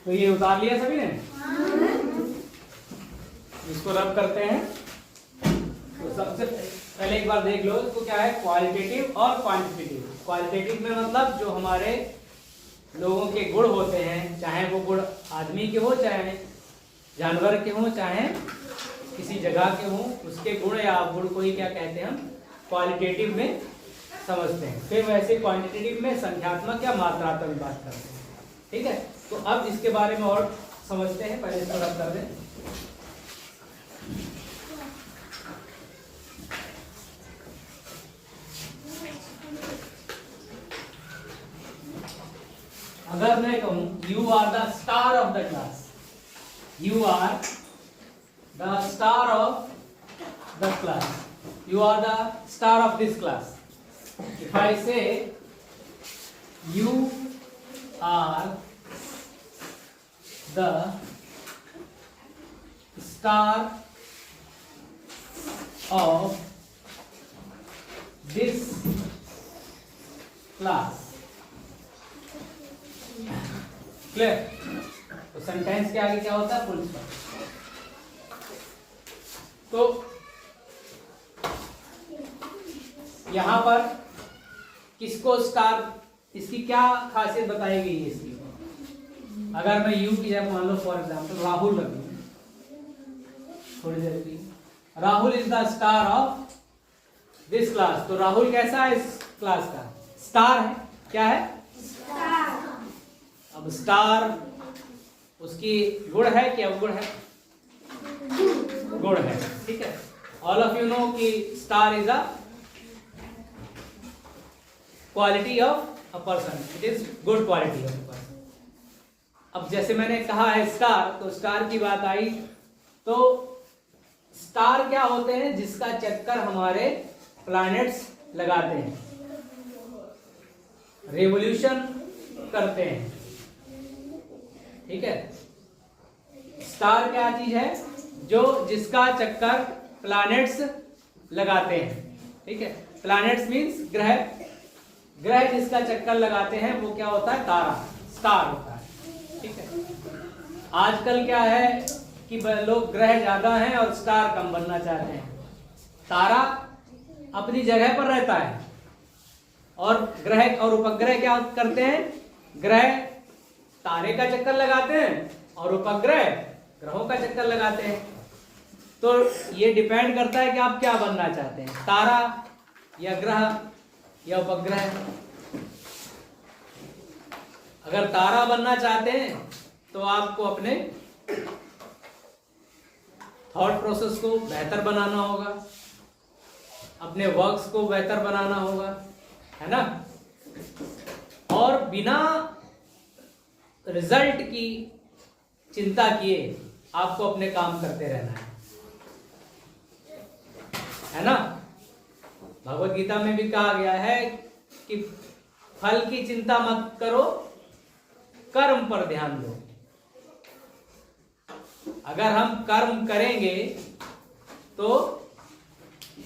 तो ये उतार लिया सभी ने? इसको रब करते हैं। तो सबसे पहले एक बार देख लो इसको, क्या है क्वालिटेटिव और क्वांटिटेटिव। क्वालिटेटिव में मतलब जो हमारे लोगों के गुण होते हैं, चाहे वो गुण आदमी के हो, चाहे जानवर के हो, चाहे किसी जगह के हो, उसके गुण या अवगुण को ही क्या कहते हैं हम क्वालिटेटिव में समझते हैं। फिर वैसे क्वांटिटेटिव में संख्यात्मक या मात्रात्मक बात करते हैं। ठीक है, तो अब इसके बारे में और समझते हैं। पहले इसको रब कर दें। अगर मैं कहूं you are the star of the class, you are the star of the class, you are the star of this class. If I say you are the star of this class, clear? तो sentence के आगे क्या होता है? Full stop. तो यहां पर किसको स्टार, इसकी क्या खासियत बताई गई है इसकी? अगर मैं यू की जगह मान लो फॉर एग्जांपल राहुल रख लूं, थोड़ी देर की, Rahul is the star of this class. तो राहुल कैसा है इस क्लास का? स्टार है। क्या है? स्टार। अब स्टार उसकी गुण है कि अवगुण है? गुण है। ठीक है, ऑल ऑफ यू नो कि star is a quality of a person, it is good quality of a person. अब जैसे मैंने कहा है स्टार, तो स्टार की बात आई, तो स्टार क्या होते हैं? जिसका चक्कर हमारे प्लैनेट्स लगाते हैं, रेवोल्यूशन करते हैं। ठीक है, स्टार क्या चीज है? जो जिसका चक्कर प्लैनेट्स लगाते हैं। ठीक है, प्लैनेट्स मींस ग्रह, ग्रह जिसका चक्कर लगाते हैं वो क्या होता है? तारा, स्टार होता है। ठीक है, आजकल क्या है कि लोग ग्रह ज्यादा हैं और स्टार कम बनना चाहते हैं। तारा अपनी जगह पर रहता है और ग्रह और उपग्रह क्या करते हैं? ग्रह तारे का चक्कर लगाते हैं और उपग्रह ग्रहों का चक्कर लगाते हैं। तो ये डिपेंड करता है कि आप क्या बनना चाहते हैं, तारा या ग्रह या उपग्रह। अगर तारा बनना चाहते हैं तो आपको अपने थॉट प्रोसेस को बेहतर बनाना होगा, अपने वर्क्स को बेहतर बनाना होगा, है ना? और बिना रिजल्ट की चिंता किए आपको अपने काम करते रहना है ना? भगवत गीता में भी कहा गया है कि फल की चिंता मत करो, कर्म पर ध्यान दो। अगर हम कर्म करेंगे तो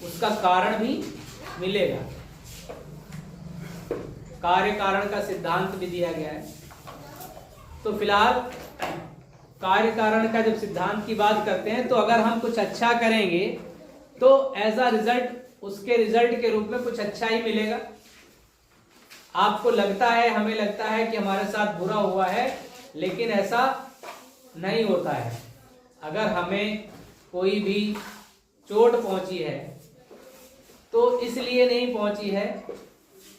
उसका कारण भी मिलेगा। कार्य कारण का सिद्धांत भी दिया गया है। तो फिलहाल कार्य कारण का जब सिद्धांत की बात करते हैं, तो अगर हम कुछ अच्छा करेंगे तो एज अ रिजल्ट, उसके रिजल्ट के रूप में कुछ अच्छा ही मिलेगा। आपको लगता है, हमें लगता है कि हमारे साथ बुरा हुआ है, लेकिन ऐसा नहीं होता है। अगर हमें कोई भी चोट पहुंची है तो इसलिए नहीं पहुंची है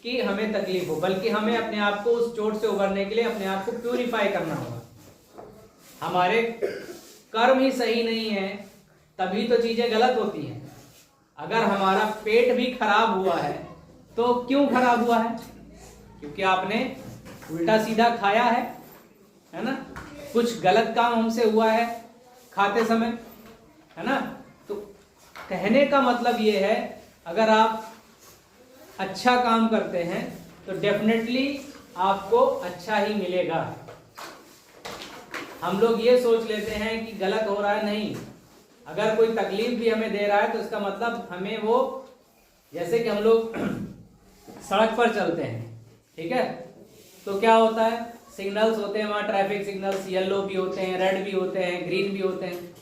कि हमें तकलीफ हो, बल्कि हमें अपने आप को उस चोट से उबरने के लिए अपने आप को प्यूरिफाई करना होगा। हमारे कर्म ही सही नहीं है तभी तो चीजें गलत होती हैं। अगर हमारा पेट भी खराब हुआ है तो क्यों खराब हुआ है? क्योंकि आपने उल्टा सीधा खाया है ना? कुछ गलत काम हमसे हुआ है खाते समय, है ना? तो कहने का मतलब ये है, अगर आप अच्छा काम करते हैं तो डेफिनेटली आपको अच्छा ही मिलेगा। हम लोग ये सोच लेते हैं कि गलत हो रहा है, नहीं। अगर कोई तकलीफ भी हमें दे रहा है तो इसका मतलब हमें वो, जैसे कि हम लोग सड़क पर चलते हैं, ठीक है, तो क्या होता है, सिग्नल्स होते हैं वहाँ, ट्रैफिक सिग्नल्स येलो भी होते हैं, रेड भी होते हैं, ग्रीन भी होते हैं।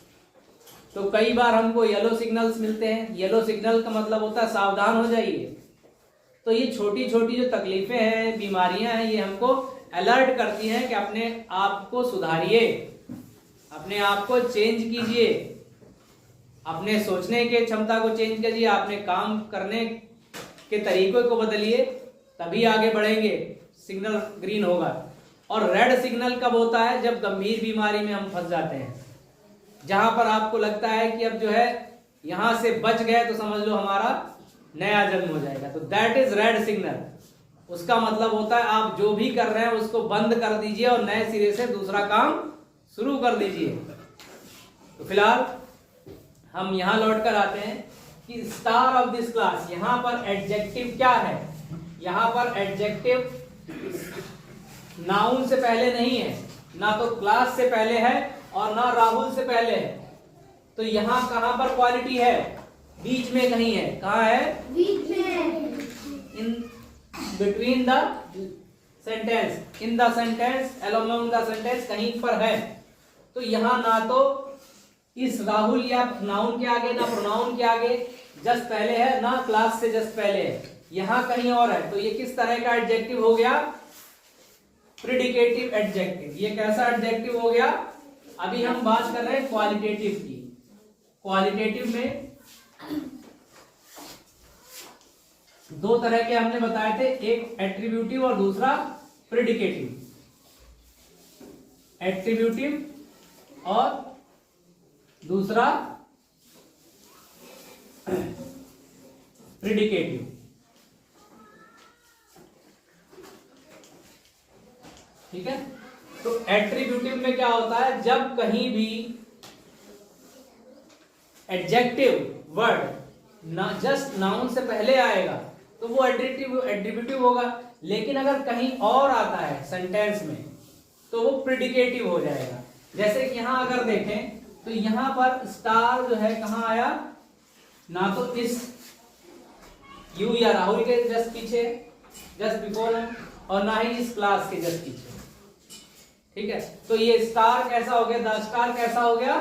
तो कई बार हमको येलो सिग्नल्स मिलते हैं। येलो सिग्नल का मतलब होता है सावधान हो जाइए। तो ये छोटी छोटी जो तकलीफें हैं, बीमारियां हैं, ये हमको अलर्ट करती हैं कि अपने आप को सुधारिए, अपने आप को चेंज कीजिए, अपने सोचने के क्षमता को चेंज कीजिए, अपने काम करने के तरीकों को बदलिए, तभी आगे बढ़ेंगे। सिग्नल ग्रीन होगा। और रेड सिग्नल कब होता है? जब गंभीर बीमारी में हम फंस जाते हैं, जहां पर आपको लगता है कि अब जो है यहां से बच गए तो समझ लो हमारा नया जन्म हो जाएगा। तो दैट इज रेड सिग्नल। उसका मतलब होता है आप जो भी कर रहे हैं उसको बंद कर दीजिए और नए सिरे से दूसरा काम शुरू कर दीजिए। तो फिलहाल हम यहां लौट कर आते हैं कि स्टार ऑफ दिस क्लास, यहां पर एडजेक्टिव क्या है? यहां पर एडजेक्टिव नाउन से पहले नहीं है, ना तो क्लास से पहले है और ना राहुल से पहले है। तो यहां कहां पर क्वालिटी है? बीच में कहीं है। कहां है? बीच में। In between the sentence, in the sentence, along the sentence, कहीं पर है। तो यहां ना तो इस राहुल या नाउन के आगे, ना प्रोनाउन के आगे जस्ट पहले है, ना क्लास से जस्ट पहले है, यहां कहीं और है। तो ये किस तरह का एडजेक्टिव हो गया? Predicative adjective. ये कैसा एडजेक्टिव हो गया? अभी हम बात कर रहे हैं क्वालिटेटिव की। क्वालिटेटिव में दो तरह के हमने बताए थे, एक एट्रीब्यूटिव और दूसरा प्रेडिकेटिव। एट्रीब्यूटिव और दूसरा प्रेडिकेटिव। ठीक है। तो एट्रीब्यूटिव में क्या होता है? जब कहीं भी एडजेक्टिव वर्ड ना जस्ट नाउन से पहले आएगा तो वो एट्रीब्यूटिव होगा। लेकिन अगर कहीं और आता है सेंटेंस में तो वो प्रेडिकेटिव हो जाएगा। जैसे कि यहां अगर देखें तो यहां पर स्टार जो है कहां आया? ना तो इस यू या राहुल के जस्ट पीछे, जस्ट बिफोर है, और ना ही इस क्लास के जस्ट पीछे। ठीक है। तो ये स्टार कैसा हो गया? द स्टार कैसा हो गया?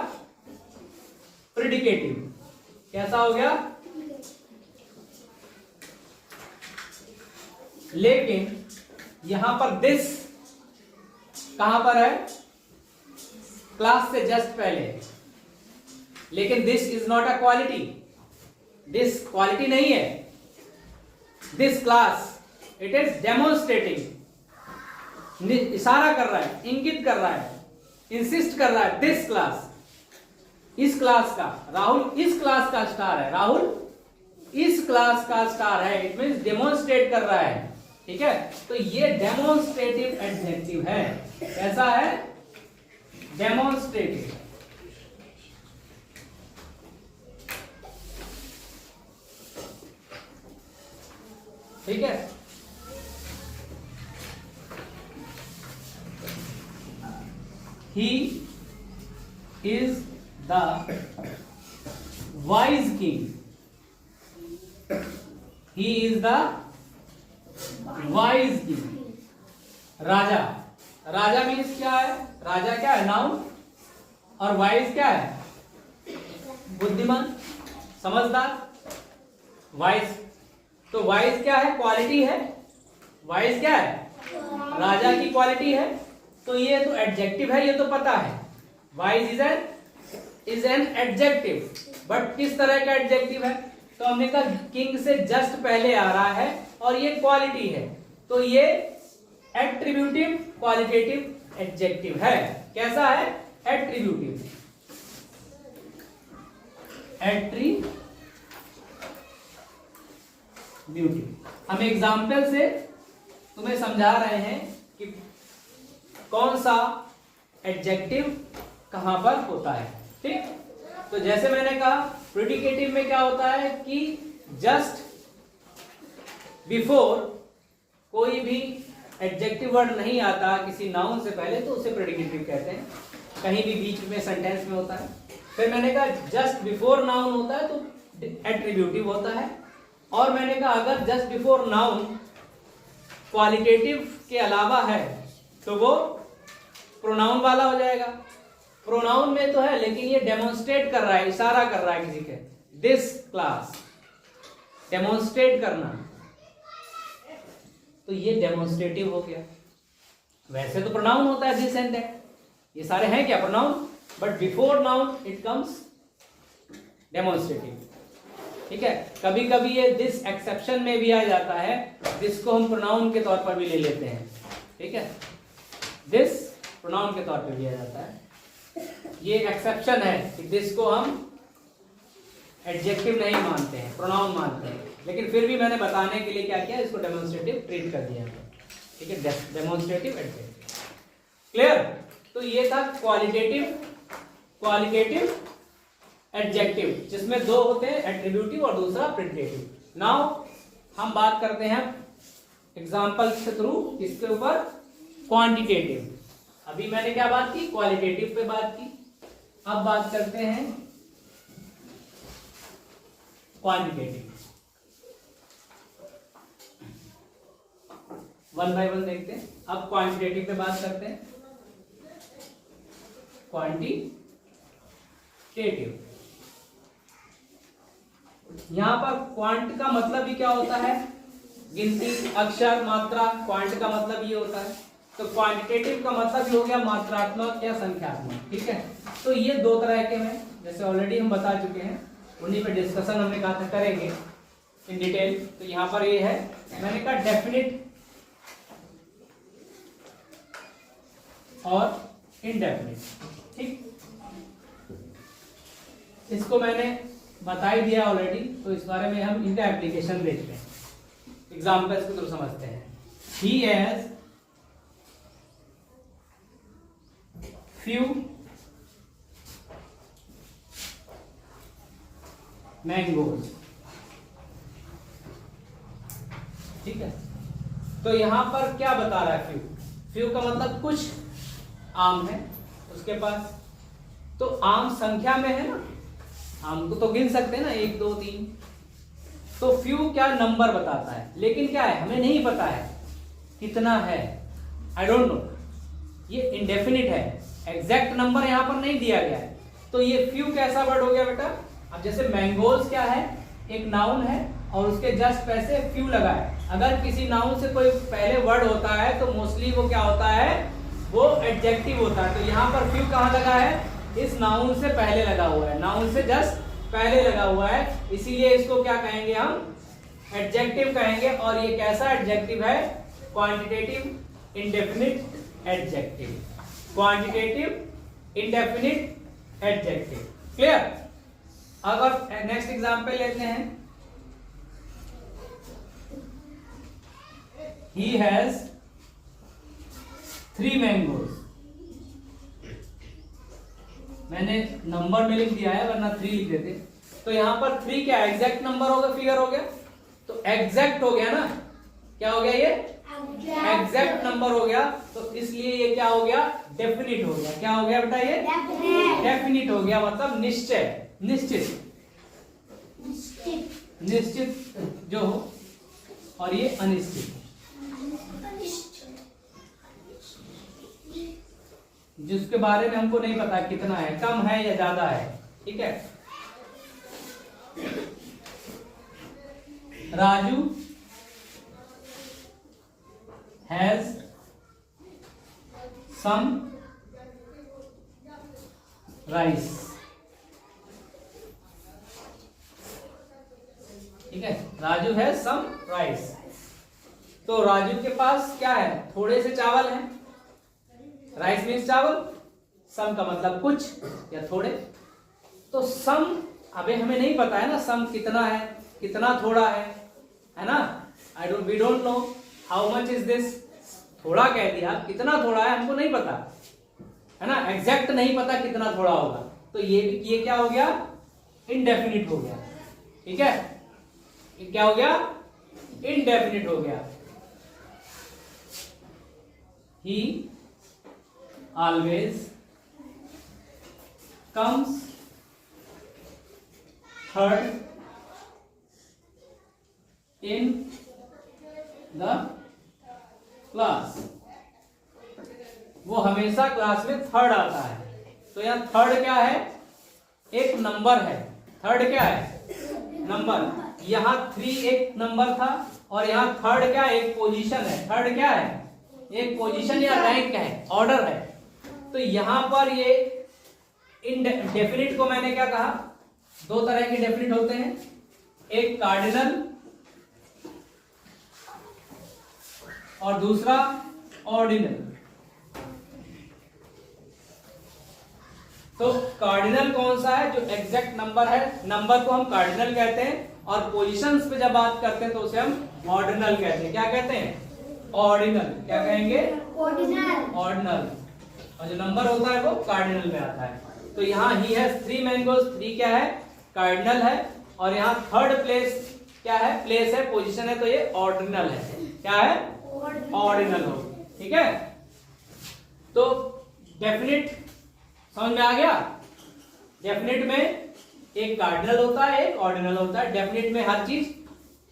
प्रेडिकेटिव। कैसा हो गया? लेकिन यहां पर दिस कहां पर है? क्लास से जस्ट पहले। लेकिन this is not a quality. This quality नहीं है। This class, it is demonstrating, इशारा कर रहा है, इंगित कर रहा है, इंसिस्ट कर रहा है। दिस क्लास, इस क्लास का, राहुल इस क्लास का स्टार है, राहुल इस क्लास का स्टार है। इट मींस डेमोन्स्ट्रेट कर रहा है। ठीक है। तो ये डेमोन्स्ट्रेटिव एडजेक्टिव है। कैसा है? डेमोन्स्ट्रेटिव। ठीक है। He is the wise king. He is the wise king. Raja, Raja means क्या है? राजा क्या है? नाउन। और वाइज क्या है? बुद्धिमान, समझदार। वाइज, तो वाइज क्या है? क्वालिटी है। वाइज क्या है? राजा की क्वालिटी है। तो ये तो एडजेक्टिव है, ये तो पता है। Wise is an adjective. But किस तरह का एडजेक्टिव है? तो हमने कहा किंग से जस्ट पहले आ रहा है और ये क्वालिटी है। तो ये एट्रीब्यूटिव क्वालिटेटिव एडजेक्टिव है। कैसा है? एट्रीब्यूटिव। एट्रीब्यूटिव। हम एग्जाम्पल से तुम्हें समझा रहे हैं कि कौन सा एडजेक्टिव कहां पर होता है। ठीक। तो जैसे मैंने कहा प्रेडिकेटिव में क्या होता है कि जस्ट बिफोर कोई भी एडजेक्टिव वर्ड नहीं आता किसी नाउन से पहले तो उसे प्रेडिकेटिव कहते हैं। कहीं भी बीच में सेंटेंस में होता है। फिर मैंने कहा जस्ट बिफोर नाउन होता है तो एट्रीब्यूटिव होता है। और मैंने कहा अगर जस्ट बिफोर नाउन क्वालिटेटिव के अलावा है तो वो प्रोनाउन वाला हो जाएगा। प्रोनाउन में तो है लेकिन ये डेमोन्स्ट्रेट कर रहा है, इशारा कर रहा है किसी के, दिस क्लास, डेमोन्स्ट्रेट करना, तो ये डेमोन्स्ट्रेटिव हो गया। वैसे तो प्रोनाउन होता है दिस एंड दैट, ये सारे हैं क्या pronoun, but before noun it comes demonstrative. ठीक है, कभी कभी ये दिस एक्सेप्शन में भी आ जाता है, दिस को हम प्रोनाउन के तौर पर भी ले लेते हैं। ठीक है, दिस प्रोनाउन के तौर पर भी आ जाता है, ये एक्सेप्शन है कि दिस को हम एडजेक्टिव नहीं मानते हैं, प्रोनाउन मानते हैं, लेकिन फिर भी मैंने बताने के लिए क्या किया, इसको डेमोन्स्ट्रेटिव ट्रीट कर दिया। ठीक है, डेमोन्स्ट्रेटिव एडजेक्टिव। क्लियर? तो ये था क्वालिटेटिव एडजेक्टिव, जिसमें दो होते हैं, एट्रीब्यूटिव और दूसरा प्रिडिकेटिव। नाउ हम बात करते हैं एग्जांपल के थ्रू इसके ऊपर क्वांटिटेटिव। अभी मैंने क्या बात की, क्वालिटेटिव पे बात की, अब बात करते हैं क्वांटिटेटिव। वन बाय वन देखते हैं। अब क्वांटिटेटिव पे बात करते हैं, क्वांटिटेटिव। यहां पर क्वांट का मतलब ही क्या होता है, गिनती, अक्षर, मात्रा। क्वांट का मतलब ये होता है, तो क्वांटिटेटिव का मतलब ये हो गया मात्रात्मक या संख्यात्मक। ठीक है, तो ये दो तरह के हैं, जैसे ऑलरेडी हम बता चुके हैं, उन्हीं पे डिस्कशन हमने कहा था करेंगे इन डिटेल। तो यहां पर ये है, मैंने कहा डेफिनिट और इनडेफिनिट। ठीक, इसको मैंने बता ही दिया ऑलरेडी, तो इस बारे में हम इनका एप्लीकेशन देखते हैं, एग्जाम्पल्स को तो समझते हैं। He has few mangoes। ठीक है, तो यहां पर क्या बता रहा है, फ्यू का मतलब कुछ आम है उसके पास, तो आम संख्या में है ना, आम को तो गिन सकते हैं ना, 1 2 3, तो फ्यू क्या नंबर बताता है, लेकिन क्या है हमें नहीं पता है कितना है, आई डोंट नो, ये इंडेफिनिट है, एग्जैक्ट नंबर यहां पर नहीं दिया गया है। तो ये फ्यू कैसा वर्ड हो गया बेटा, अब जैसे मैंगोज क्या है, एक नाउन है और उसके जस्ट पैसे फ्यू लगा है। अगर किसी नाउन से कोई पहले वर्ड होता है तो मोस्टली वो क्या होता है, वो एडजेक्टिव होता है। तो यहाँ पर फ्यू कहाँ लगा है, इस नाउन से पहले लगा हुआ है, नाउन से जस्ट पहले लगा हुआ है, इसीलिए इसको क्या कहेंगे हम, एडजेक्टिव कहेंगे। और ये कैसा एडजेक्टिव है, quantitative indefinite adjective, quantitative indefinite adjective. Clear? अगर नेक्स्ट एग्जांपल लेते हैं, he has 3 mangoes। मैंने नंबर में लिख दिया है वरना 3 लिख देते, तो यहां पर 3 क्या एग्जैक्ट नंबर होगा, फिगर हो गया, तो एग्जैक्ट हो गया ना, क्या हो गया, ये एग्जैक्ट नंबर हो गया, तो इसलिए ये क्या हो गया, डेफिनिट हो गया। क्या हो गया बेटा, ये डेफिनिट हो गया, मतलब निश्चय, निश्चित जो हो, और ये अनिश्चित, जिसके बारे में हमको नहीं पता कितना है, कम है या ज्यादा है। ठीक है, राजू has some rice। ठीक है, राजू है सम राइस, तो राजू के पास क्या है, थोड़े से चावल हैं, राइस मीन्स चावल, सम का मतलब कुछ या थोड़े, तो सम अबे हमें नहीं पता है ना, सम कितना है, कितना थोड़ा है ना, we don't know how much is this, थोड़ा कह दिया, कितना थोड़ा है हमको नहीं पता है ना, एग्जैक्ट नहीं पता कितना थोड़ा होगा, तो ये क्या हो गया, इनडेफिनिट हो गया। ठीक है, ये क्या हो गया, इनडेफिनिट हो गया। ही always comes third in the class. वो हमेशा क्लास में थर्ड आता है। तो यहाँ थर्ड क्या है? एक नंबर है। थर्ड क्या है? नंबर। यहाँ 3 एक नंबर था और यहाँ थर्ड क्या है? एक पोजीशन है। थर्ड क्या है? एक पोजीशन या रैंक है, ऑर्डर है। तो यहाँ पर ये डेफिनिट को मैंने क्या कहा? दो तरह के डेफिनिट होते हैं, एक कार्डिनल और दूसरा ऑर्डिनल। तो कार्डिनल कौन सा है? जो एग्जैक्ट नंबर है, नंबर को हम कार्डिनल कहते हैं, और पोजीशंस पे जब बात करते हैं तो उसे हम ऑर्डिनल कहते हैं। क्या कहते हैं? ऑर्डिनल। क्या कहेंगे? ऑर्डिनल। ऑर्डिनल। और जो नंबर होता है वो कार्डिनल में आता है। तो यहाँ ही है 3 मैंगोज। 3 क्या है? कार्डिनल है। और यहाँ थर्ड प्लेस क्या है? प्लेस है, पोजीशन है, तो ये ऑर्डिनल है। क्या है? ऑर्डिनल हो। ठीक है। तो डेफिनिट समझ में आ गया? डेफिनिट में एक कार्डिनल होता है, एक ऑर्डिनल होता है। डेफिनिट में हर चीज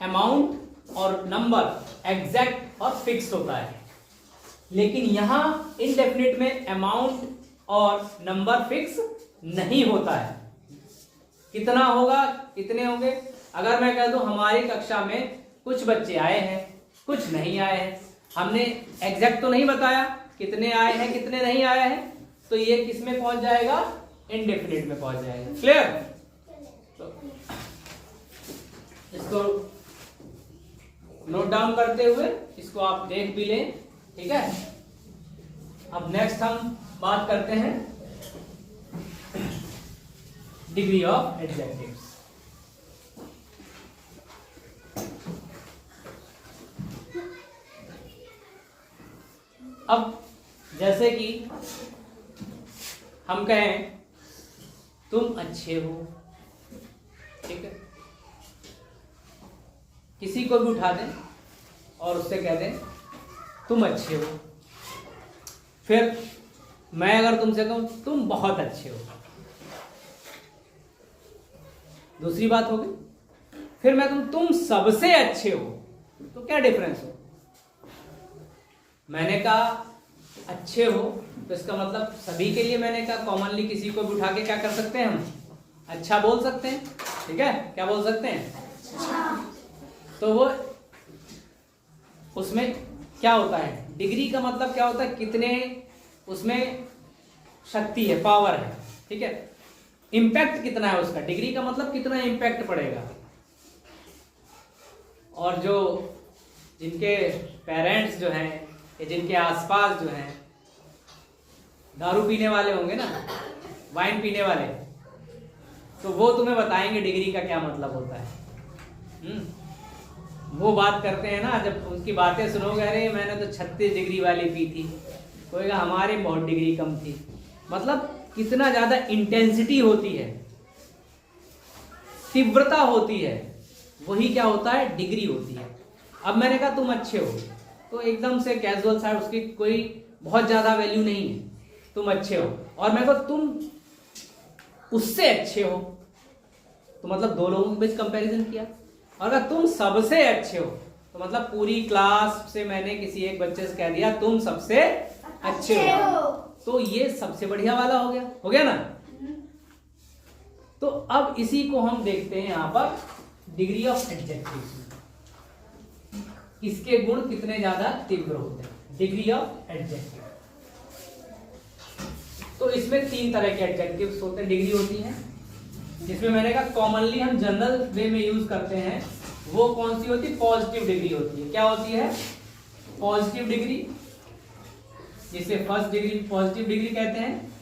अमाउंट और नंबर एग्जैक्ट और फिक्स होता है, लेकिन यहां इनडेफिनिट में अमाउंट और नंबर फिक्स नहीं होता है। कितना होगा, कितने होंगे? अगर मैं कह दूं हमारी कक्षा में कुछ बच्चे आए हैं, कुछ नहीं आए हैं, हमने एग्जैक्ट तो नहीं बताया कितने आए हैं कितने नहीं आए हैं, तो ये किस में पहुंच जाएगा? इनडेफिनिट में पहुंच जाएगा। क्लियर? तो इसको नोट डाउन करते हुए इसको आप देख भी लें। ठीक है। अब नेक्स्ट हम बात करते हैं डिग्री ऑफ एडजेक्टिव्स। अब जैसे कि हम कहें तुम अच्छे हो, ठीक है, किसी को भी उठा दें और उससे कह दें तुम अच्छे हो। फिर मैं अगर तुमसे कहूं तुम बहुत अच्छे हो, दूसरी बात होगी। फिर मैं तुम सबसे अच्छे हो, तो क्या डिफरेंस हो? मैंने कहा अच्छे हो तो इसका मतलब सभी के लिए मैंने कहा कॉमनली किसी को भी उठा के क्या कर सकते हैं? हम अच्छा बोल सकते हैं। ठीक है। क्या बोल सकते हैं? अच्छा। तो वो उसमें क्या होता है? डिग्री का मतलब क्या होता है? कितने उसमें शक्ति है, पावर है। ठीक है। इंपैक्ट कितना है उसका? डिग्री का मतलब कितना इंपैक्ट पड़ेगा। और जो जिनके पेरेंट्स जो हैं या जिनके आसपास जो हैं दारू पीने वाले होंगे ना, वाइन पीने वाले, तो वो तुम्हें बताएंगे डिग्री का क्या मतलब होता है। वो बात करते हैं ना, जब उनकी बातें सुनोगे, अरे मैंने तो 36 डिग्री वाली पी थी, कोई कहा हमारी बहुत डिग्री कम थी। मतलब कितना ज्यादा इंटेंसिटी होती है, तीव्रता होती है, वही क्या होता है? डिग्री होती है। अब मैंने कहा तुम अच्छे हो, तो एकदम से कैजुअल सा, उसकी कोई बहुत ज्यादा वैल्यू नहीं है, तुम अच्छे हो। और मैं कहूं तुम उससे अच्छे हो, तो मतलब दो लोगों के बीच कंपैरिजन किया। और अगर तुम सबसे अच्छे हो, तो मतलब पूरी क्लास से मैंने किसी एक बच्चे से कह दिया तुम सबसे अच्छे हो, तो ये सबसे बढ़िया वाला हो गया। हो गया ना? तो अब इसी को हम देखते हैं यहां पर डिग्री ऑफ एडजेक्टिव, इसके गुण कितने ज्यादा तीव्र होते हैं। डिग्री ऑफ एडजेक्टिव, तो इसमें 3 तरह के एडजेक्टिव्स होते हैं, डिग्री होती है, जिसमें मैंने कहा कॉमनली हम जनरल वे में यूज करते हैं। वो कौन सी होती है? पॉजिटिव डिग्री होती है। क्या होती है? पॉजिटिव डिग्री, जिसे फर्स्ट डिग्री पॉजिटिव डिग्री कहते हैं।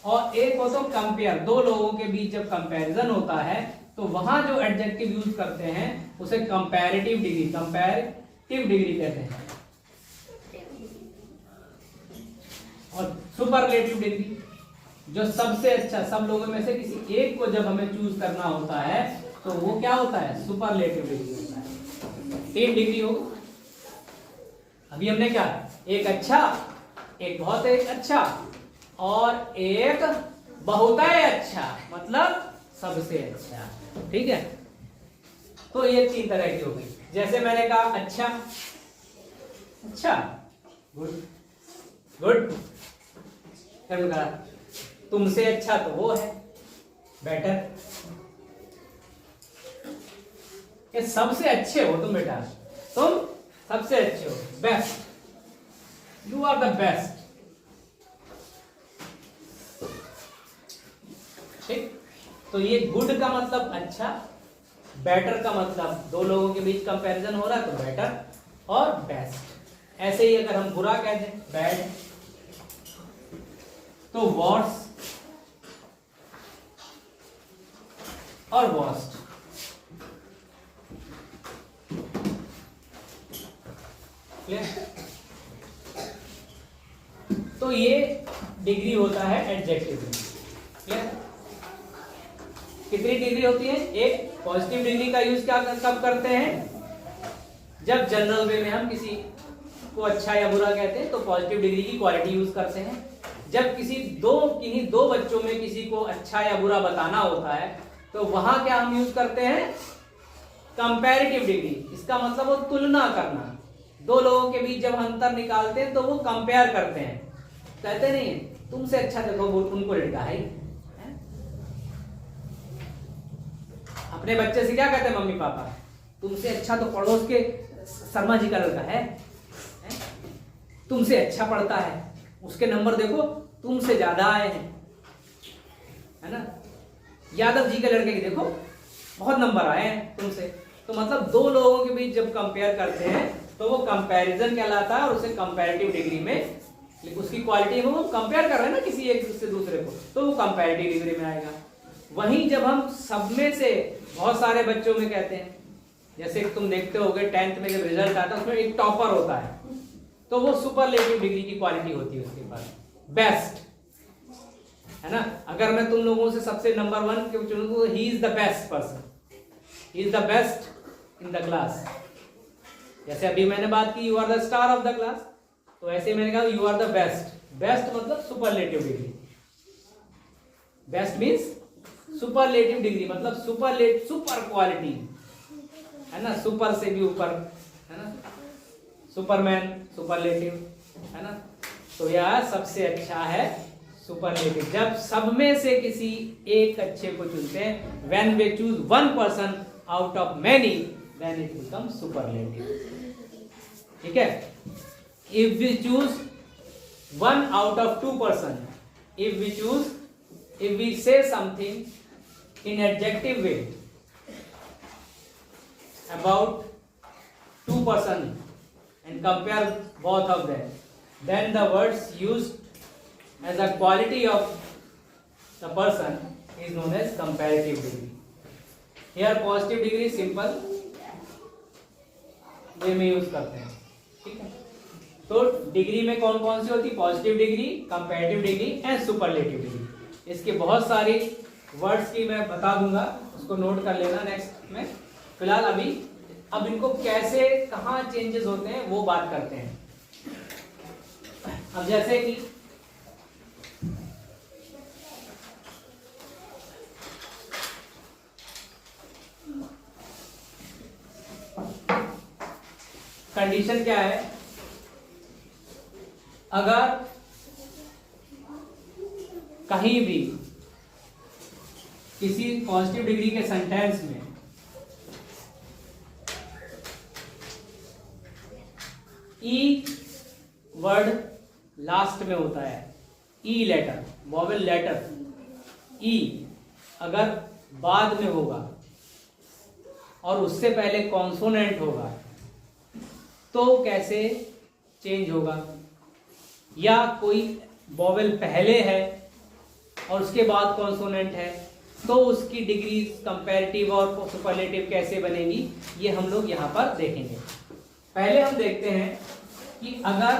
और एक हो तो कंपेयर, दो लोगों के बीच जब कंपैरिजन होता है तो वहां जो एडजेक्टिव यूज करते हैं उसे कंपैरेटिव डिग्री, कंपैरेटिव डिग्री कहते हैं। और सुपरलेटिव डिग्री, जो सबसे अच्छा, सब लोगों में से किसी एक को जब हमें चूज करना होता है तो वो क्या होता है? सुपरलेटिव डिग्री होता है। 3 डिग्री होगी। अभी हमने क्या, एक अच्छा, एक बहुत एक अच्छा, और एक बहुत अच्छा, मतलब सबसे अच्छा। ठीक है। तो ये 3 तरह की होगी। जैसे मैंने कहा अच्छा, अच्छा, गुड, गुड, फिर कहा तुमसे अच्छा तो वो है, बेटर। ये सबसे अच्छे हो तुम बेटा, तुम सबसे अच्छे हो, best, you are the best. ठीक, तो ये गुड का मतलब अच्छा, बेटर का मतलब दो लोगों के बीच कंपैरिजन हो रहा है तो बेटर, और बेस्ट। ऐसे ही अगर हम बुरा कह दें बैड, तो वर्स और वर्स्ट। तो ये डिग्री होता है एडजेक्टिव में। क्लियर? कितनी डिग्री होती है? एक पॉजिटिव डिग्री का यूज क्या कब करते हैं? जब जनरल वे में हम किसी को अच्छा या बुरा कहते हैं तो पॉजिटिव डिग्री की क्वालिटी यूज करते हैं। जब किन्हीं दो बच्चों में किसी को अच्छा या बुरा बताना होता है तो वहां क्या हम यूज करते हैं? Comparative degree. इसका मतलब वो तुलना करना, दो लोगों के बीच जब अंतर निकालते हैं तो वो कंपेयर करते हैं, कहते नहीं है तुमसे अच्छा देखो वो उनको लड़का है। अपने बच्चे से क्या कहते हैं मम्मी पापा? तुमसे अच्छा तो पड़ोस के शर्मा जी का लड़का है, तुमसे अच्छा पढ़ता है, उसके नंबर देखो तुमसे ज्यादा आए हैं, है ना। यादव जी के लड़के के देखो बहुत नंबर आए हैं तुमसे। तो मतलब दो लोगों के बीच जब कंपेयर करते हैं तो वो कंपैरिजन कहलाता है, और उसे कंपैरेटिव डिग्री में, उसकी क्वालिटी में वो कंपेयर कर रहे हैं ना किसी एक से दूसरे को, तो वो कंपैरेटिव डिग्री में आएगा। वहीं जब हम सब में से बहुत सारे बच्चों में कहते हैं, जैसे तुम देखते होगे 10th में जब रिजल्ट आता है उसमें एक टॉपर होता है, तो वो सुपरलेटिव डिग्री की क्वालिटी होती है उसके पास, बेस्ट, है ना। अगर मैं तुम लोगों से सबसे नंबर 1 क्यों चुनूं तो he is the best person, he is the best in the class. जैसे अभी मैंने बात की you are the star of the class, तो ऐसे मैंने कहा you are the best. Best मतलब superlative degree, best means superlative degree, मतलब सुपर क्वालिटी, है ना, सुपर से भी ऊपर, है ना, सुपरमैन, सुपरलेटिव, है ना। तो यह सबसे अच्छा है सुपरलेटिव। जब सब में से किसी एक अच्छे को चुनते हैं, when we choose one person out of many, then it becomes superlative. ठीक है। If we choose one out of two person, if we say something in adjective way about two person and compare both of them, then the words used as a quality of the person is known as comparative degree. Here positive degree simple वे में use करते हैं। ठीक है। तो degree में कौन कौन सी होती? Positive degree, comparative degree and superlative degree. इसके बहुत सारी वर्ड्स की मैं बता दूंगा, उसको नोट कर लेना नेक्स्ट में। फिलहाल अभी अब इनको कैसे कहाँ चेंजेस होते हैं वो बात करते हैं। अब जैसे कि कंडीशन क्या है? अगर कहीं भी किसी पॉजिटिव डिग्री के सेंटेंस में ई वर्ड लास्ट में होता है, ई लेटर, वॉवेल लेटर ई अगर बाद में होगा और उससे पहले कॉन्सोनेंट होगा तो कैसे चेंज होगा? या कोई वॉवेल पहले है और उसके बाद कॉन्सोनेंट है तो उसकी डिग्री कंपैरेटिव और सुपरलेटिव कैसे बनेगी, ये हम लोग यहां पर देखेंगे। पहले हम देखते हैं कि अगर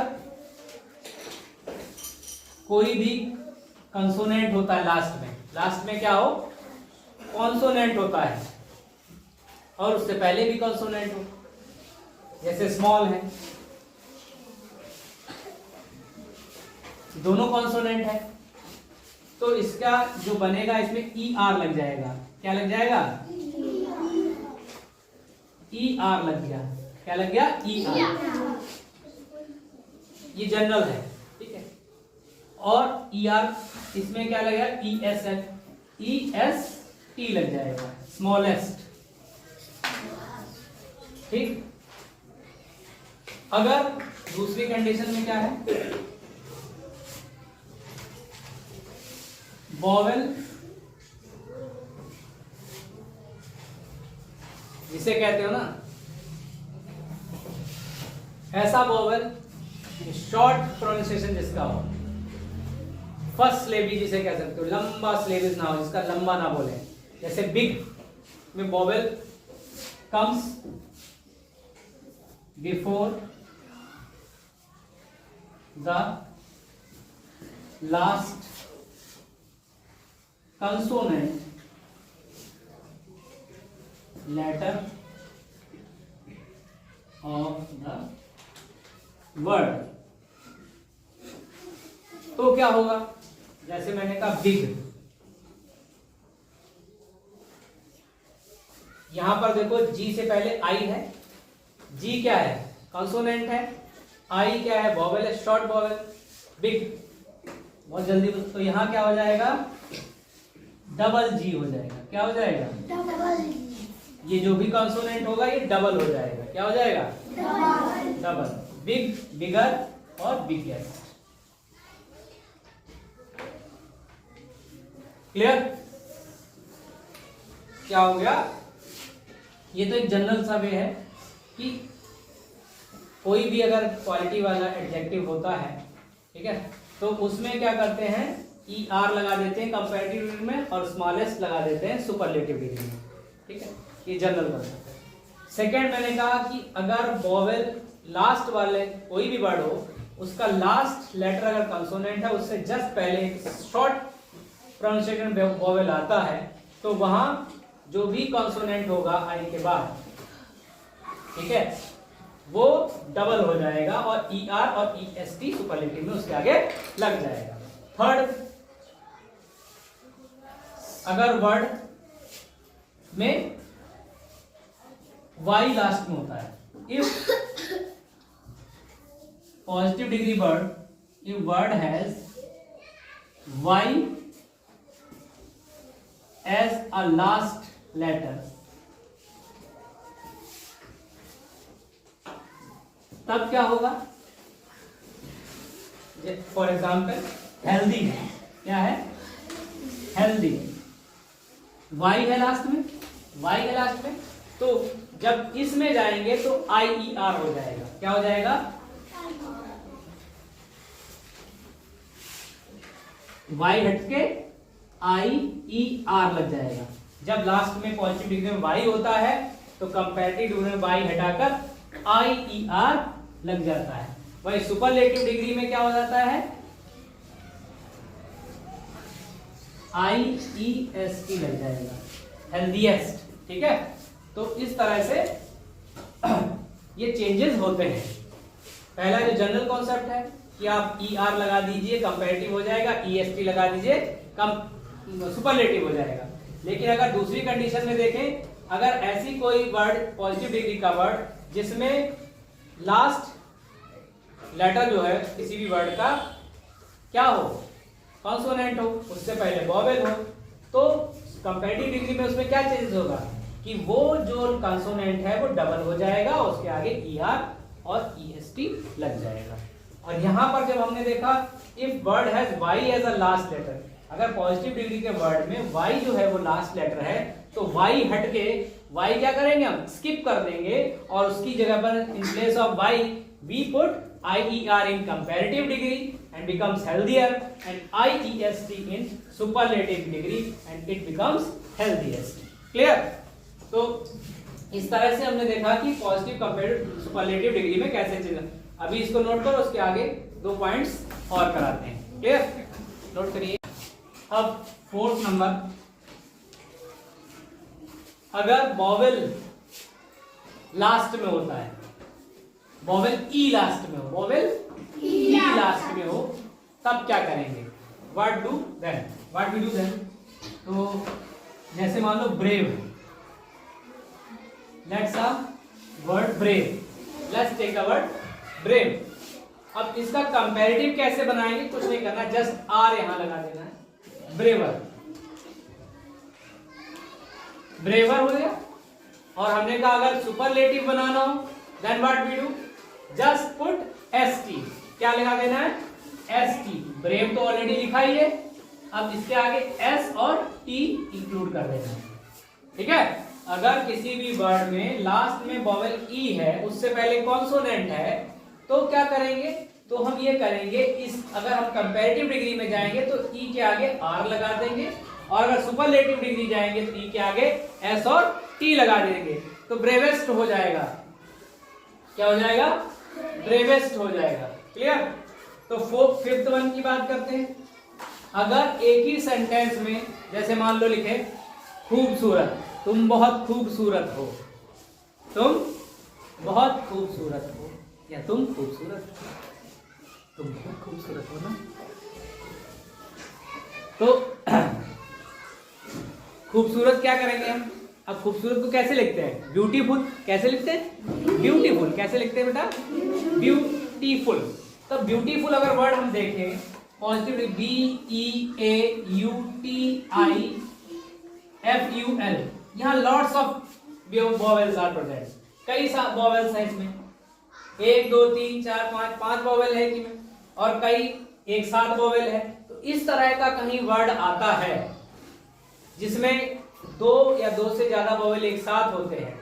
कोई भी कंसोनेंट होता है लास्ट में क्या हो? कॉन्सोनेंट होता है, और उससे पहले भी कॉन्सोनेंट हो, जैसे स्मॉल है, दोनों कॉन्सोनेंट है, तो इसका जो बनेगा इसमें ई आर लग जाएगा। क्या लग जाएगा? ई आर लग गया। क्या लग गया? E R. ये जनरल है, ठीक है। और ई आर, इसमें क्या लगेगा, E S L, E S T लग जाएगा, स्मॉलेस्ट। ठीक। अगर दूसरी कंडीशन में क्या है, वॉवेल जिसे कहते हो ना, ऐसा वॉवेल शॉर्ट प्रोनाउंसिएशन जिसका हो, फर्स्ट सिलेबी जिसे कह सकते हो, लंबा सिलेबस ना हो, जिसका लंबा ना बोले, जैसे बिग में vowel comes before the last consonant letter of the word. तो क्या होगा, जैसे मैंने कहा बिग, यहां पर देखो जी से पहले आई है, जी क्या है, कंसोनेंट है, आई क्या है, वॉवेल है, शॉर्ट वॉवेल, बिग, बहुत जल्दी। तो यहां क्या हो जाएगा, डबल जी हो जाएगा। क्या हो जाएगा, डबल जी। ये जो भी कंसोनेंट होगा ये डबल हो जाएगा। क्या हो जाएगा, डबल। बिग, बिगर और बिगेस्ट। क्लियर? क्या हो गया, ये तो एक जनरल सा वे है कि कोई भी अगर क्वालिटी वाला एडजेक्टिव होता है, ठीक है, तो उसमें क्या करते हैं, ई आर लगा देते हैं कंपैरेटिव डिग्री में और स्मॉलेस्ट लगा देते हैं सुपरलेटिव डिग्री में। ठीक है, ये जनरल कंसेप्ट है। सेकेंड मैंने कहा कि अगर वॉवेल लास्ट वाले कोई भी वर्ड हो, उसका लास्ट लेटर अगर कंसोनेंट है, उससे जस्ट पहले एक शॉर्ट प्रोनाउंसिएशन वॉवेल आता है, तो वहां जो भी कंसोनेंट होगा आई के बाद, ठीक है, वो डबल हो जाएगा और ई आर और ई एस टी सुपरलेटिव में उसके आगे लग जाएगा। थर्ड, अगर वर्ड में वाई लास्ट में होता है, if positive degree word, if word has Y as a last letter, तब क्या होगा, फॉर एग्जाम्पल हेल्दी, क्या है, हेल्दी, वाई है लास्ट में, वाई है लास्ट में, तो जब इसमें जाएंगे तो आई ई आर हो जाएगा। क्या हो जाएगा, वाई हटके आई ई आर लग जाएगा। जब लास्ट में पॉजिटिव डिग्री में वाई होता है तो कंपैरेटिव डिग्री में वाई हटाकर आई ई आर लग जाता है। वही सुपरलेटिव डिग्री में क्या हो जाता है, आई ई एस टी लग जाएगा, हेल्दीएस्ट। ठीक है, तो इस तरह से ये चेंजेस होते हैं। पहला जो जनरल कॉन्सेप्ट है कि आप ई आर लगा दीजिए कंपैरेटिव हो जाएगा, ई एस टी लगा दीजिए कम सुपरलेटिव हो जाएगा। लेकिन अगर दूसरी कंडीशन में देखें, अगर ऐसी कोई वर्ड पॉजिटिव डिग्री का वर्ड जिसमें लास्ट लेटर जो है किसी भी वर्ड का क्या हो, कॉन्सोनेंट हो, उससे पहले वॉवेल हो, तो कंपैरेटिव डिग्री में उसमें क्या चेंजेस होगा कि वो जो कॉन्सोनेंट है वो डबल हो जाएगा, उसके आगे ई आर और ई एस टी लग जाएगा। और यहां पर जब हमने देखा if word has Y as a last letter, अगर पॉजिटिव डिग्री के वर्ड में वाई जो है वो लास्ट लेटर है, तो वाई हटके वाई क्या करेंगे, हम स्किप कर देंगे और उसकी जगह पर in place of Y we put IER in comparative degree and becomes healthier, and IEST in superlative degree and it becomes healthiest. Clear? तो इस तरह से हमने देखा कि पॉजिटिव कंपैरेटिव सुपरलेटिव डिग्री में कैसे चेंज। अभी इसको नोट करो, उसके आगे 2 पॉइंट्स और कराते हैं। क्लियर? नोट करिए। अब 4th नंबर, अगर वॉवेल लास्ट में होता है, वॉवेल ई लास्ट में हो, वॉवेल ई लास्ट में हो, तब क्या करेंगे, what do then, what we do then. तो जैसे मान लो brave, let's a word brave, let's take a word brave. अब इसका कंपैरेटिव कैसे बनाएंगे, कुछ नहीं करना, जस्ट आर यहां लगा देना है, ब्रेवर। ब्रेवर हो गया। और हमने कहा अगर सुपरलेटिव बनाना हो then what we do, just put S T, क्या लगा देना है, एस टी। ब्रेव तो ऑलरेडी लिखा ही है, अब इसके आगे एस और टी इंक्लूड कर देना है, ठीक है। अगर किसी भी वर्ड में लास्ट में वोवेल ई है, उससे पहले कॉन्सोनेंट है, तो क्या करेंगे, तो हम ये करेंगे, इस अगर हम कंपैरेटिव डिग्री में जाएंगे तो ई के आगे आर लगा देंगे, और अगर सुपरलेटिव डिग्री जाएंगे तो ई के आगे एस और टी लगा देंगे, तो ब्रेवेस्ट हो जाएगा। क्या हो जाएगा, ब्रेवेस्ट हो जाएगा। क्लियर। तो फिफ्थ वन की बात करते हैं। अगर एक ही सेंटेंस में, जैसे मान लो लिखे खूबसूरत, तुम बहुत खूबसूरत हो, तुम बहुत खूबसूरत हो, या तुम खूबसूरत हो, तुम बहुत खूबसूरत हो ना। तो खूबसूरत क्या करेंगे हम, अब खूबसूरत को कैसे लिखते हैं, ब्यूटीफुल। कैसे लिखते हैं, ब्यूटीफुल। कैसे लिखते हैं बेटा, ब्यूटीफुल। तो ब्यूटीफुल अगर वर्ड हम देखें पॉजिटिव, BEAUTIFUL, यहाँ lots of vowels are present, कई वोवेल्स हैं इसमें, 1 2 3 4 5 वोवेल है कि में, और कई एक साथ वोवेल है। तो इस तरह का कहीं वर्ड आता है जिसमें 2 या 2 से ज्यादा वोवेल एक साथ होते हैं,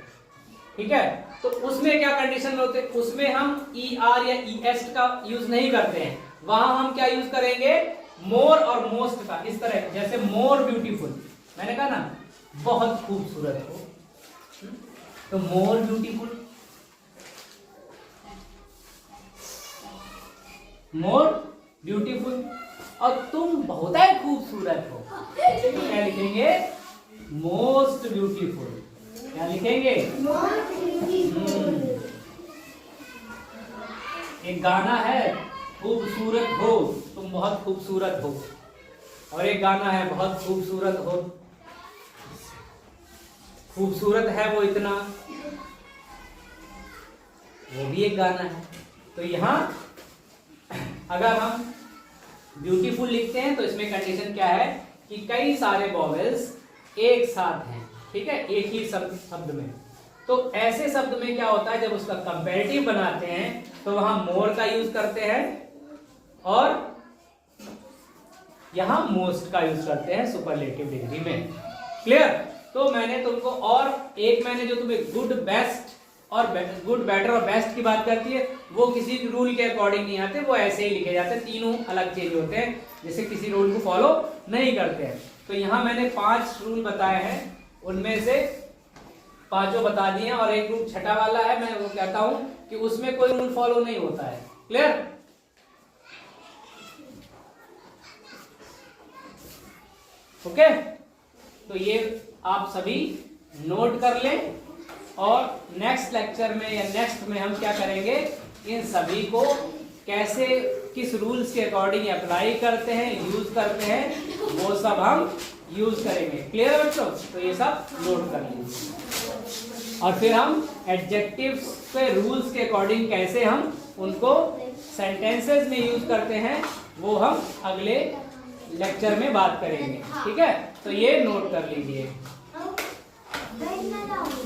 ठीक है, तो उसमें क्या कंडीशन होते हैं, उसमें हम ER या ES का यूज नहीं करते हैं, वहां हम क्या यूज करेंगे, मोर और मोस्ट का। इस तरह जैसे मोर ब्यूटीफुल, मैंने कहा ना बहुत खूबसूरत हो, तो मोर ब्यूटीफुल, मोर ब्यूटीफुल। और तुम बहुत ही खूबसूरत हो, तो क्या लिखेंगे, मोस्ट ब्यूटीफुल। क्या लिखेंगे, एक गाना है खूबसूरत हो, तुम बहुत खूबसूरत हो, और एक गाना है बहुत खूबसूरत हो, खूबसूरत है वो इतना, वो भी एक गाना है। तो यहां अगर हम ब्यूटीफुल लिखते हैं तो इसमें कंडीशन क्या है कि कई सारे वोवेल्स एक साथ हैं, ठीक है, एक ही शब्द में। तो ऐसे शब्द में क्या होता है, जब उसका कंपैरेटिव बनाते हैं तो वहां मोर का यूज करते हैं और यहां मोस्ट का यूज करते हैं सुपरलेटिव डिग्री में। क्लियर। तो मैंने तुमको, और एक मैंने जो तुम्हें गुड बेस्ट और गुड बेटर और बेस्ट की बात करती है, वो किसी रूल के अकॉर्डिंग नहीं आते, वो ऐसे ही लिखे जाते हैं, तीनों अलग चेंज होते हैं, जैसे किसी रूल को फॉलो नहीं करते हैं। तो यहाँ मैंने 5 रूल बताए हैं, उनमें से 5 बता दिए हैं, और एक रूल छठा वाला है, मैं वो कहता हूं कि उसमें कोई रूल फॉलो नहीं होता है। क्लियर। ओके, तो ये आप सभी नोट कर लें, और नेक्स्ट लेक्चर में या नेक्स्ट में हम क्या करेंगे, इन सभी को कैसे किस रूल्स के अकॉर्डिंग अप्लाई करते हैं, यूज करते हैं, वो सब हम यूज करेंगे। क्लियर है बच्चों। तो ये सब नोट कर लीजिए, और फिर हम एडजेक्टिव्स पे रूल्स के अकॉर्डिंग कैसे हम उनको सेंटेंसेस में यूज करते हैं, वो हम अगले लेक्चर में बात करेंगे। ठीक है, तो ये नोट कर लीजिए।